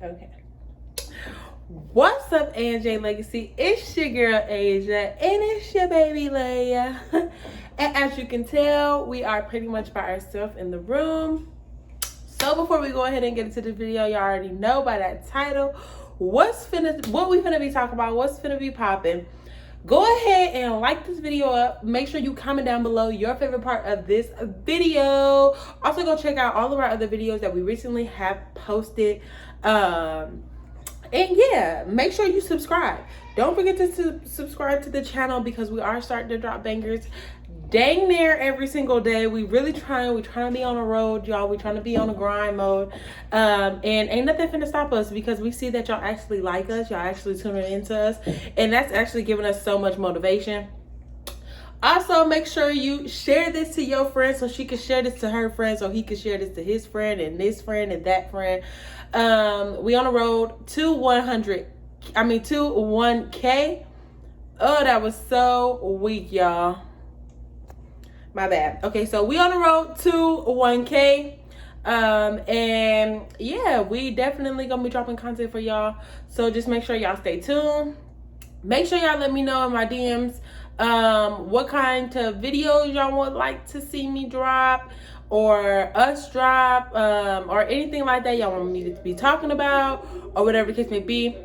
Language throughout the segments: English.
Okay. What's up, AJ Legacy? It's your girl Asia, and it's your baby Leia. And as you can tell, we are pretty much by ourselves in the room. So before we go ahead and get into the video, y'all already know by that title what we finna be talking about, what's finna be popping. Go ahead and like this video up. Make sure you comment down below your favorite part of this video. Also, go check out all of our other videos that we recently have posted. And yeah, make sure you subscribe. Don't forget to subscribe to the channel because we are starting to drop bangers dang near every single day. We really trying. We trying to be on the road, y'all. We trying to be on a grind mode. And ain't nothing finna stop us because we see that y'all actually like us. Y'all actually tuning into us. And that's actually giving us so much motivation. Also, make sure you share this to your friend so she can share this to her friend, so he can share this to his friend and this friend and that friend. We on the road to 1K. Oh, that was so weak, y'all. My bad. Okay, so we on the road to 1K. And yeah, we definitely gonna be dropping content for y'all. So just make sure y'all stay tuned. Make sure y'all let me know in my DMs what kind of videos y'all would like to see me drop or us drop, or anything like that y'all want me to be talking about, or whatever the case may be.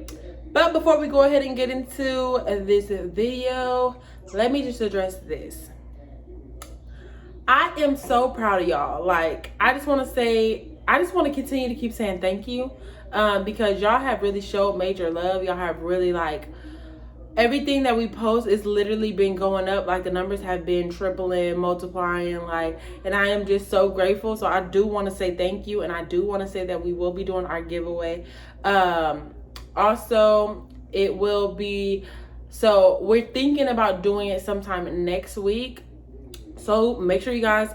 But before we go ahead and get into this video, let me just address this. I am so proud of y'all. Like, I just want to continue to keep saying thank you, because y'all have really showed major love. Y'all have really, like, everything that we post is literally been going up. Like, the numbers have been tripling, multiplying, like, and I am just so grateful. So I do want to say thank you, and I do want to say that we will be doing our giveaway. Also, it will be, so we're thinking about doing it sometime next week. So make sure you guys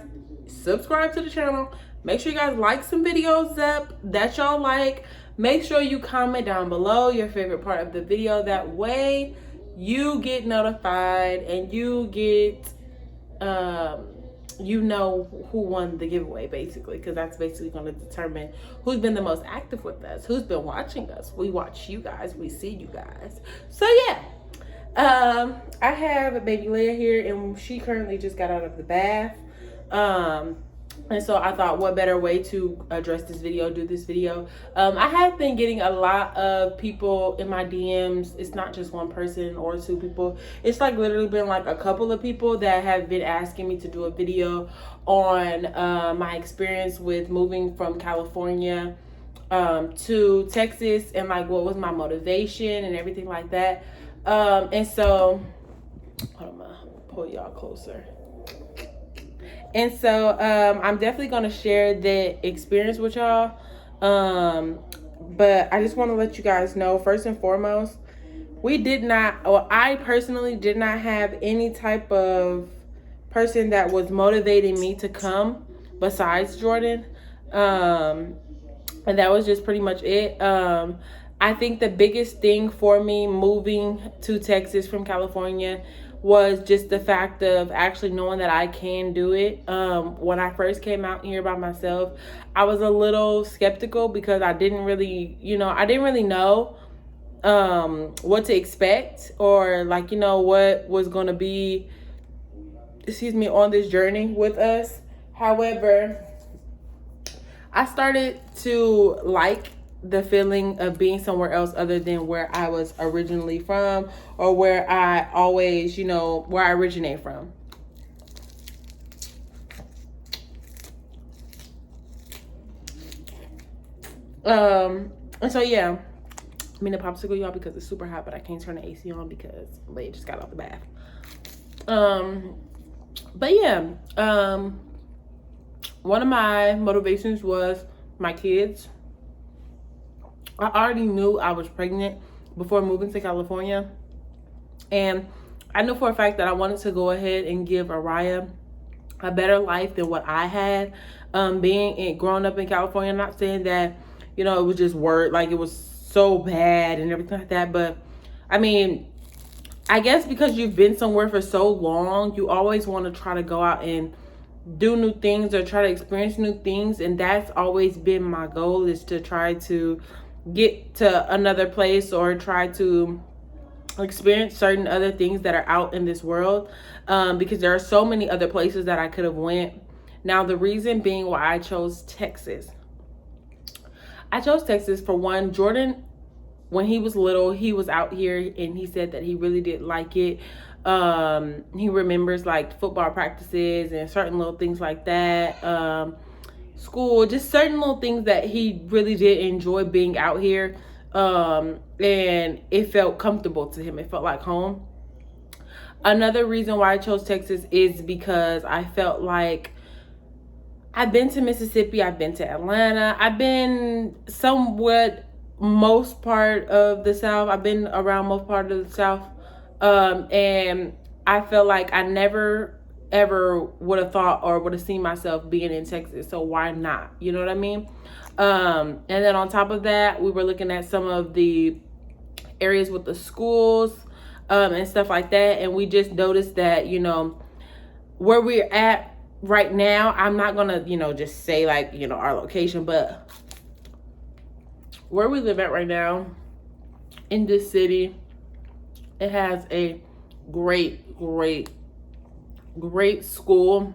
subscribe to the channel. Make sure you guys like some videos up that y'all like. Make sure you comment down below your favorite part of the video. That way you get notified and you get, you know who won the giveaway, basically, because that's basically going to determine who's been the most active with us, who's been watching us. We watch you guys. We see you guys. So yeah. I have baby Leia here, and she currently just got out of the bath. And so I thought, what better way to address this video, do this video. I have been getting a lot of people in my DMs. It's not just one person or two people. It's like literally been like a couple of people that have been asking me to do a video on my experience with moving from California to Texas, and like what was my motivation and everything like that. And so, hold on, I'll pull y'all closer. And so, I'm definitely going to share the experience with y'all. But I just want to let you guys know, first and foremost, I personally did not have any type of person that was motivating me to come besides Jordan. And that was just pretty much it. I think the biggest thing for me moving to Texas from California was just the fact of actually knowing that I can do it. When I first came out here by myself, I was a little skeptical because I didn't really know what to expect, or like, what was going to be, on this journey with us. However, I started to like the feeling of being somewhere else other than where I was originally from, or where I always, where I originate from. And so yeah, I mean, the popsicle, y'all, because it's super hot, but I can't turn the AC on because Leia just got out the bath. But yeah, one of my motivations was my kids. I already knew I was pregnant before moving to California. And I knew for a fact that I wanted to go ahead and give Araya a better life than what I had. Growing up in California, I'm not saying that, it was just like it was so bad and everything like that. But I mean, I guess because you've been somewhere for so long, you always want to try to go out and do new things or try to experience new things. And that's always been my goal, is to try to get to another place or try to experience certain other things that are out in this world, because there are so many other places that I could have went. Now, the reason being why I chose Texas. I chose Texas for one, Jordan, when he was little, he was out here and he said that he really didn't like it. He remembers like football practices and certain little things like that. School, just certain little things that he really did enjoy being out here. And it felt comfortable to him. It felt like home. Another reason why I chose Texas is because I felt like I've been to Mississippi, I've been to Atlanta, I've been somewhat most part of the South. I've been around most part of the South. And I felt like I never ever would have thought or would have seen myself being in Texas. So why not? You know what I mean? And then on top of that, we were looking at some of the areas with the schools, and stuff like that. And we just noticed that, you know, where we're at right now, I'm not gonna, you know, just say like, you know, our location, but where we live at right now in this city, it has a great school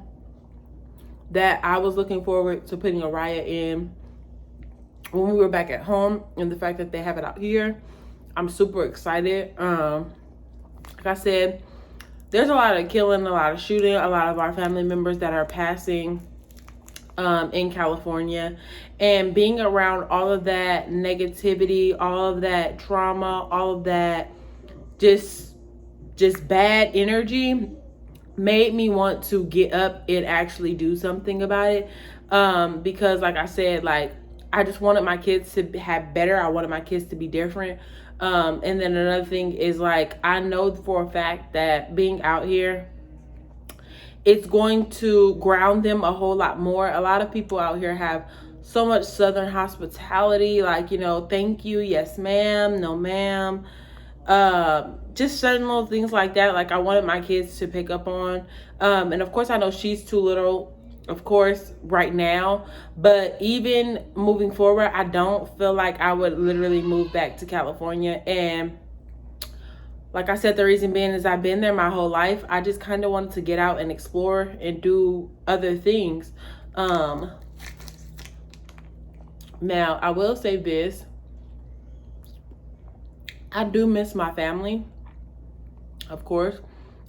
that I was looking forward to putting Araya in when we were back at home, and the fact that they have it out here, I'm super excited. Like I said, there's a lot of killing, a lot of shooting, a lot of our family members that are passing in California, and being around all of that negativity, all of that trauma, all of that just bad energy made me want to get up and actually do something about it. Because like I said, like I just wanted my kids to have better. I wanted my kids to be different. And then another thing is, like, I know for a fact that being out here, it's going to ground them a whole lot more. A lot of people out here have so much Southern hospitality, like, you know, thank you, yes ma'am, no ma'am, just certain little things like that. Like I wanted my kids to pick up on, and of course I know she's too little, of course, right now, but even moving forward, I don't feel like I would literally move back to California. And like I said, the reason being is I've been there my whole life. I just kind of wanted to get out and explore and do other things. Now I will say this, I do miss my family, of course.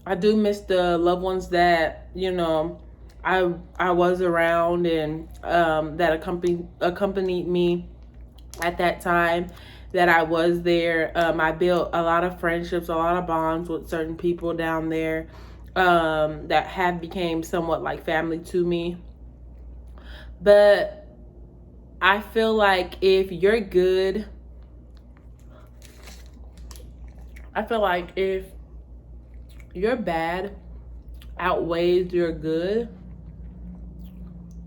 I do miss the loved ones that, you know, I was around and that accompanied me at that time that I was there. I built a lot of friendships, a lot of bonds with certain people down there that have became somewhat like family to me. But I feel like if you're good, I feel like if your bad outweighs your good,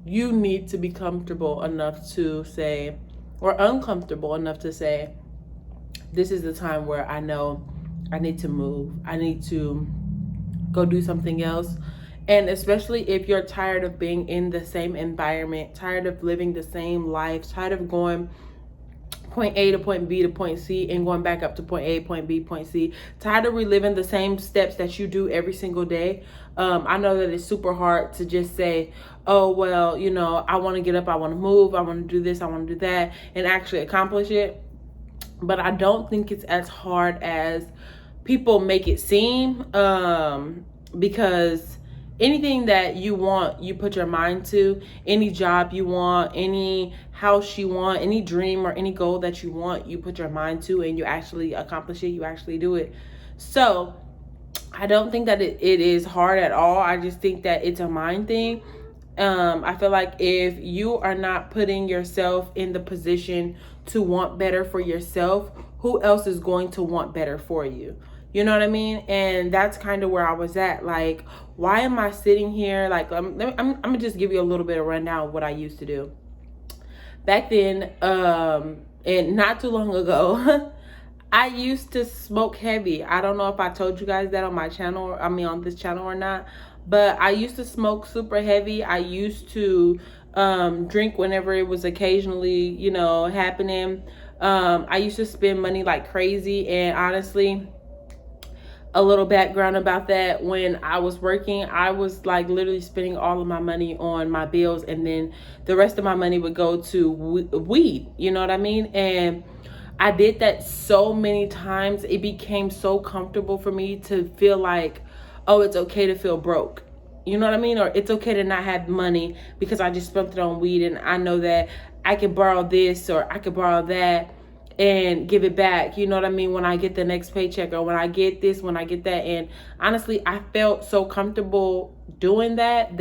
you need to be comfortable enough to say, or uncomfortable enough to say, this is the time where I know I need to move. I need to go do something else. And especially if you're tired of being in the same environment, tired of living the same life, tired of going point A to point B to point C and going back up to point A, point B, point C, tired of reliving the same steps that you do every single day. I know that it's super hard to just say, oh, well, you know, I want to get up, I want to move, I want to do this, I want to do that, and actually accomplish it. But I don't think it's as hard as people make it seem, because anything that you want, you put your mind to. Any job you want, any house you want, any dream or any goal that you want, you put your mind to and you actually accomplish it, you actually do it. So I don't think that it is hard at all. I just think that it's a mind thing. I feel like if you are not putting yourself in the position to want better for yourself, who else is going to want better for you? You know what I mean? And that's kind of where I was at. Like, why am I sitting here? Like, I'm gonna just give you a little bit of rundown of what I used to do. Back then, and not too long ago, I used to smoke heavy. I don't know if I told you guys that on my channel, on this channel or not, but I used to smoke super heavy. I used to drink whenever it was occasionally, you know, happening. I used to spend money like crazy, and honestly, a little background about that: when I was working, I was like literally spending all of my money on my bills, and then the rest of my money would go to weed, you know what I mean? And I did that so many times, it became so comfortable for me to feel like, oh, it's okay to feel broke, you know what I mean? Or it's okay to not have money because I just spent it on weed, and I know that I can borrow this or I could borrow that and give it back, you know what I mean, when I get the next paycheck, or when I get this, when I get that. And honestly, I felt so comfortable doing that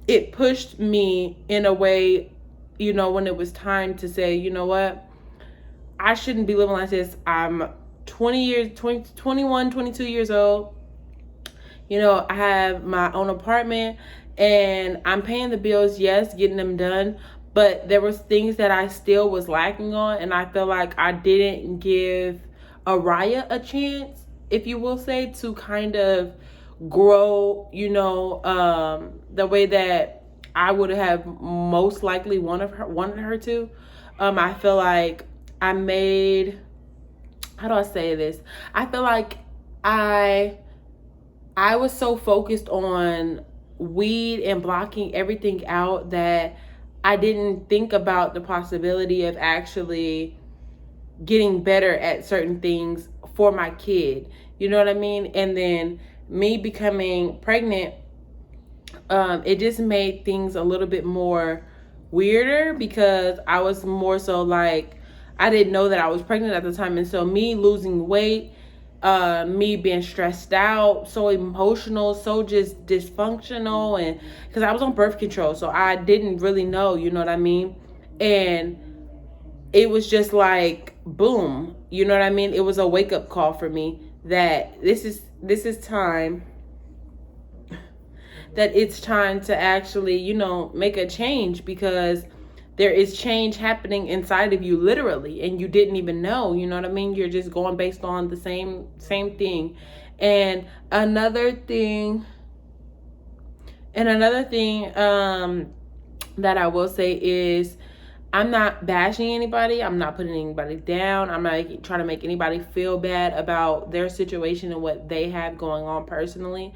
it pushed me in a way, you know, when it was time to say, you know what, I shouldn't be living like this. I'm 21, 22 years old. You know, I have my own apartment and I'm paying the bills, yes, getting them done. But there was things that I still was lacking on, and I feel like I didn't give Araya a chance, if you will say, to kind of grow, you know, the way that I would have most likely wanted her to. I feel like I made, how do I say this? I feel like I was so focused on weed and blocking everything out that I didn't think about the possibility of actually getting better at certain things for my kid. You know what I mean? And then me becoming pregnant, it just made things a little bit more weirder, because I was more so like, I didn't know that I was pregnant at the time. And so me losing weight, me being stressed out, so emotional, so just dysfunctional, and because I was on birth control, so I didn't really know, you know what I mean? And it was just like boom, you know what I mean? It was a wake-up call for me that this is time, that it's time to actually, you know, make a change, because there is change happening inside of you, literally, and you didn't even know, you know what I mean? You're just going based on the same thing. And another thing that I will say is, I'm not bashing anybody. I'm not putting anybody down. I'm not trying to make anybody feel bad about their situation and what they have going on personally.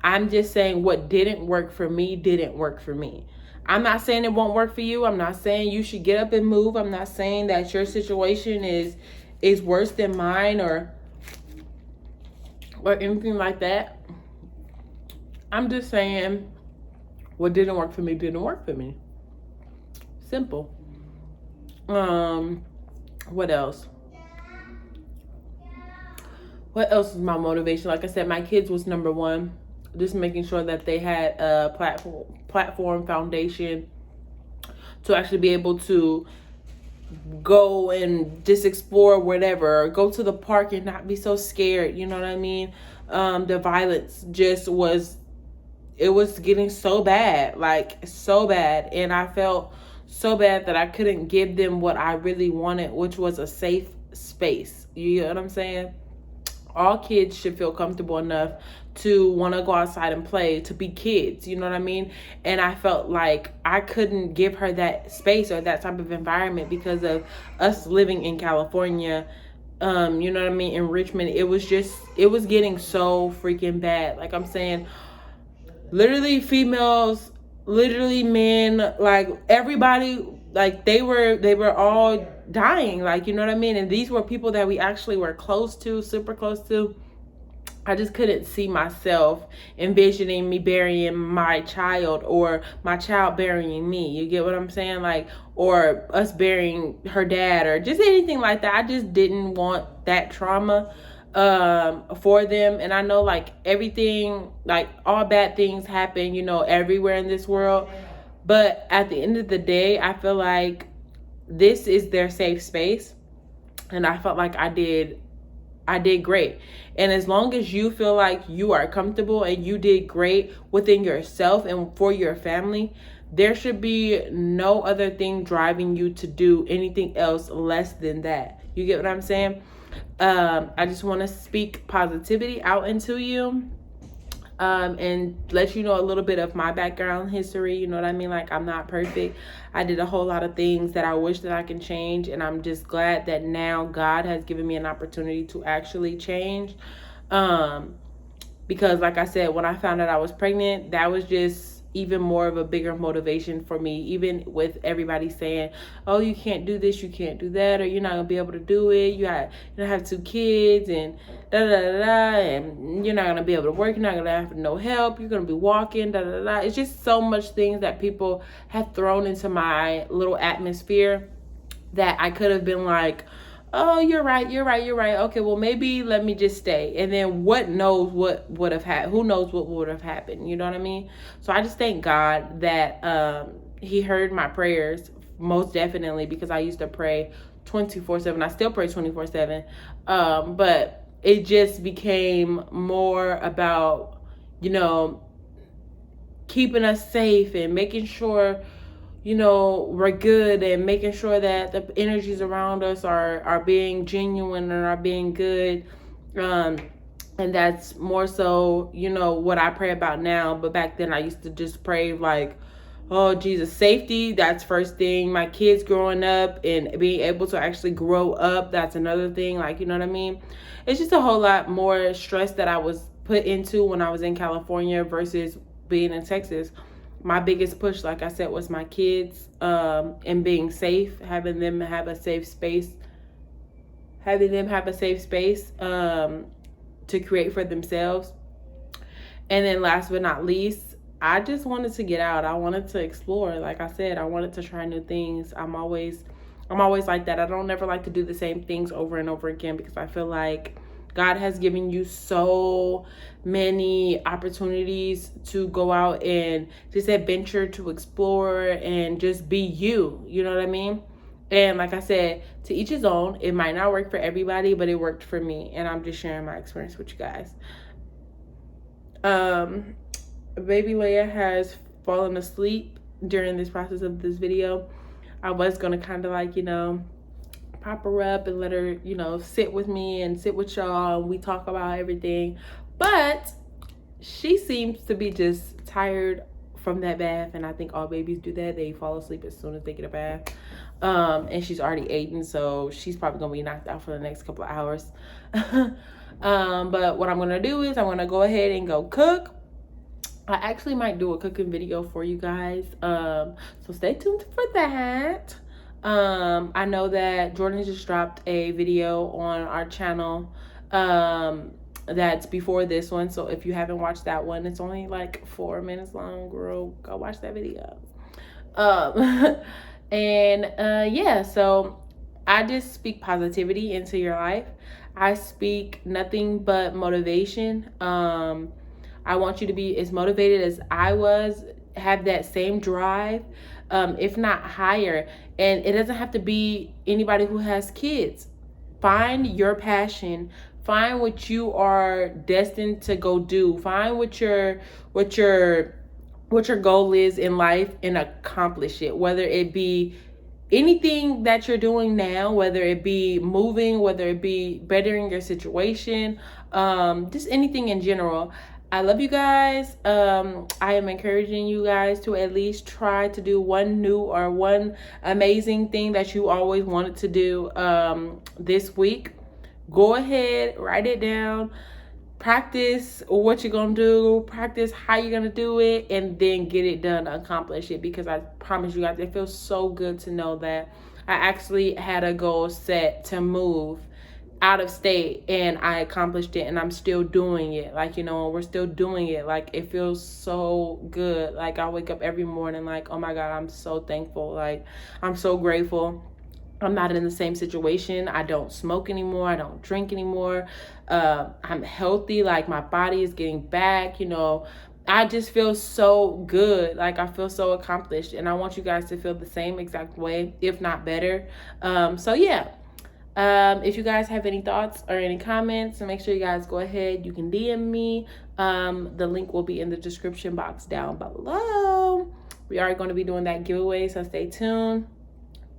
I'm just saying what didn't work for me didn't work for me. I'm not saying it won't work for you. I'm not saying you should get up and move. I'm not saying that your situation is worse than mine or anything like that. I'm just saying what didn't work for me didn't work for me. Simple. What else? What else is my motivation? Like I said, my kids was number one. Just making sure that they had a platform foundation to actually be able to go and just explore whatever, or go to the park and not be so scared, you know what I mean? The violence just was, it was getting so bad, like so bad, and I felt so bad that I couldn't give them what I really wanted, which was a safe space. You know what I'm saying? All kids should feel comfortable enough to want to go outside and play, to be kids, you know what I mean? And I felt like I couldn't give her that space or that type of environment because of us living in California, you know what I mean, in Richmond. It was getting so freaking bad. Like I'm saying, literally females, literally men, like everybody, like they were all dying, like, you know what I mean? And these were people that we actually were close to, super close to. I just couldn't see myself envisioning me burying my child, or my child burying me. You get what I'm saying? Like, or us burying her dad, or just anything like that. I just didn't want that trauma for them. And I know, like, everything, like all bad things happen, you know, everywhere in this world. But at the end of the day, I feel like this is their safe space. And I felt like I did great. And as long as you feel like you are comfortable and you did great within yourself and for your family, there should be no other thing driving you to do anything else less than that. You get what I'm saying? I just want to speak positivity out into you. and let you know a little bit of my background history. You know what I mean? Like, I'm not perfect. I did a whole lot of things that I wish that I can change, and I'm just glad that now God has given me an opportunity to actually change. Because like I said, when I found out I was pregnant, that was just even more of a bigger motivation for me, even with everybody saying, oh, you can't do this, you can't do that, or you're not gonna be able to do it, you have 2 kids and da da da da, and you're not gonna be able to work, you're not gonna have no help, you're gonna be walking, da da da. It's just so much things that people have thrown into my little atmosphere that I could have been like, oh, you're right. Okay, well, maybe let me just stay. And then what knows what would have happened? Who knows what would have happened? You know what I mean? So I just thank God that he heard my prayers, most definitely, because I used to pray 24/7. I still pray 24/7. But it just became more about, keeping us safe and making sure we're good, and making sure that the energies around us are being genuine and are being good. And that's more so, what I pray about now. But back then I used to just pray like, oh, Jesus, safety, that's first thing. My kids growing up and being able to actually grow up, that's another thing. Like, you know what I mean? It's just a whole lot more stress that I was put into when I was in California versus being in Texas. My biggest push, like I said, was my kids, and being safe, having them have a safe space, to create for themselves. And then last but not least, I just wanted to get out. I wanted to explore. Like I said, I wanted to try new things. I'm always like that. I don't ever like to do the same things over and over again, because I feel like God has given you so many opportunities to go out and just adventure, to explore, and just be you. You know what I mean? And like I said, to each his own. It might not work for everybody, but it worked for me. And I'm just sharing my experience with you guys. Baby Leia has fallen asleep during this process of this video. I was going to kind of like, pop her up and let her, sit with me and sit with y'all, and we talk about everything. But she seems to be just tired from that bath, and I think all babies do that. They fall asleep as soon as they get a bath. And she's already eaten, so she's probably gonna be knocked out for the next couple of hours. But what I'm gonna do is I'm gonna go ahead and go cook. I actually might do a cooking video for you guys, so stay tuned for that. I know that Jordan just dropped a video on our channel that's before this one, so if you haven't watched that one, it's only like 4 minutes long, girl, go watch that video. Yeah, so I just speak positivity into your life. I speak nothing but motivation. I want you to be as motivated as I was, have that same drive, if not higher. And it doesn't have to be anybody who has kids. Find your passion. Find what you are destined to go do. Find what your goal is in life and accomplish it. Whether it be anything that you're doing now, whether it be moving, whether it be bettering your situation, just anything in general. I love you guys. I am encouraging you guys to at least try to do one new or one amazing thing that you always wanted to do this week. Go ahead, write it down, practice what you're gonna do, practice how you're gonna do it, and then get it done, accomplish it. Because I promise you guys, it feels so good to know that I actually had a goal set to move out of state, and I accomplished it, and I'm still doing it. Like, we're still doing it. Like, it feels so good. Like, I wake up every morning like, oh my God, I'm so thankful. Like, I'm so grateful. I'm not in the same situation. I don't smoke anymore. I don't drink anymore. I'm healthy. Like, my body is getting back, I just feel so good. Like, I feel so accomplished, and I want you guys to feel the same exact way, if not better. So yeah. If you guys have any thoughts or any comments, make sure you guys go ahead. You can DM me. The link will be in the description box down below. We are going to be doing that giveaway, so stay tuned.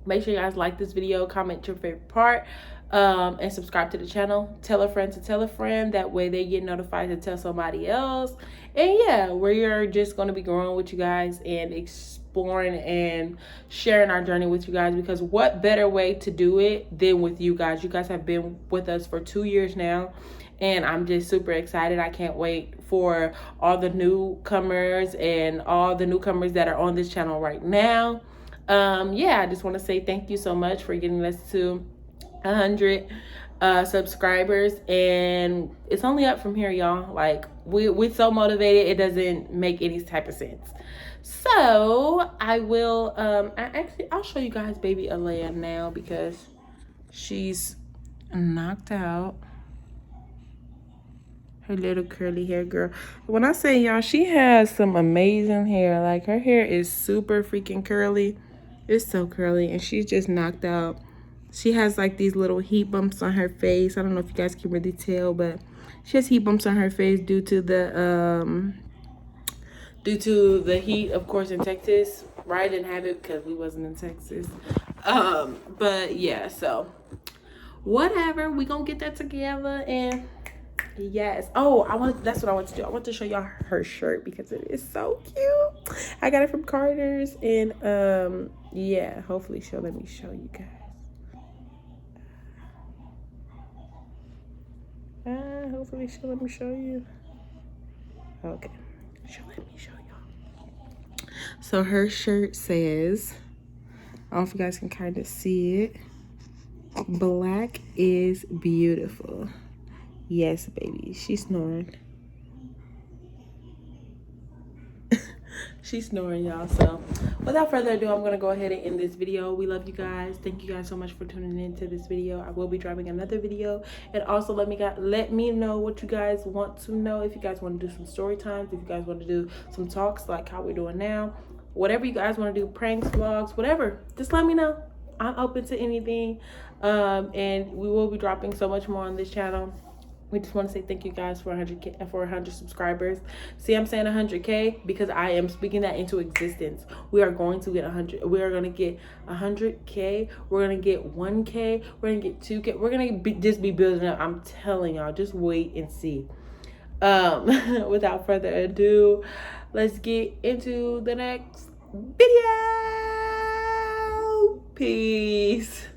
Make sure you guys like this video, comment your favorite part. and subscribe to the channel. Tell a friend to tell a friend. That way they get notified to tell somebody else. And yeah, we're just going to be growing with you guys and exploring and sharing our journey with you guys, because what better way to do it than with you guys. You guys have been with us for 2 years now, and I'm just super excited. I can't wait for all the newcomers and all the newcomers that are on this channel right now. Yeah, I just want to say thank you so much for getting us to 100 subscribers, and it's only up from here, y'all. Like, we're so motivated, it doesn't make any type of sense. So I will I'll show you guys baby Alea now, because she's knocked out. Her little curly hair girl. When I say, y'all, she has some amazing hair. Like, her hair is super freaking curly. It's so curly, and she's just knocked out. She has like these little heat bumps on her face. I don't know if you guys can really tell, but she has heat bumps on her face due to the heat, of course, in Texas. Right? I didn't have it because we wasn't in Texas. But yeah, so whatever, we gonna get that together. And yes, that's what I want to do. I want to show y'all her shirt because it is so cute. I got it from Carter's, and yeah, hopefully she'll let me show you guys. Hopefully she'll let me show you. Okay, she'll let me show y'all. So her shirt says, I don't know if you guys can kind of see it, "Black is beautiful." Yes, baby, she's snoring. She's snoring, y'all. So without further ado, I'm gonna go ahead and end this video. We love you guys. Thank you guys so much for tuning into this video. I will be dropping another video, and also let me know what you guys want to know. If you guys want to do some story times, if you guys want to do some talks like how we're doing now, whatever you guys want to do, pranks, vlogs, whatever, just let me know. I'm open to anything. And we will be dropping so much more on this channel. We just want to say thank you guys for 100 subscribers. See, I'm saying 100K because I am speaking that into existence. We are going to get 100. We are going to get 100K. We're going to get 1K. We're going to get 2K. We're going to just be building up. I'm telling y'all, just wait and see. Without further ado, let's get into the next video. Peace.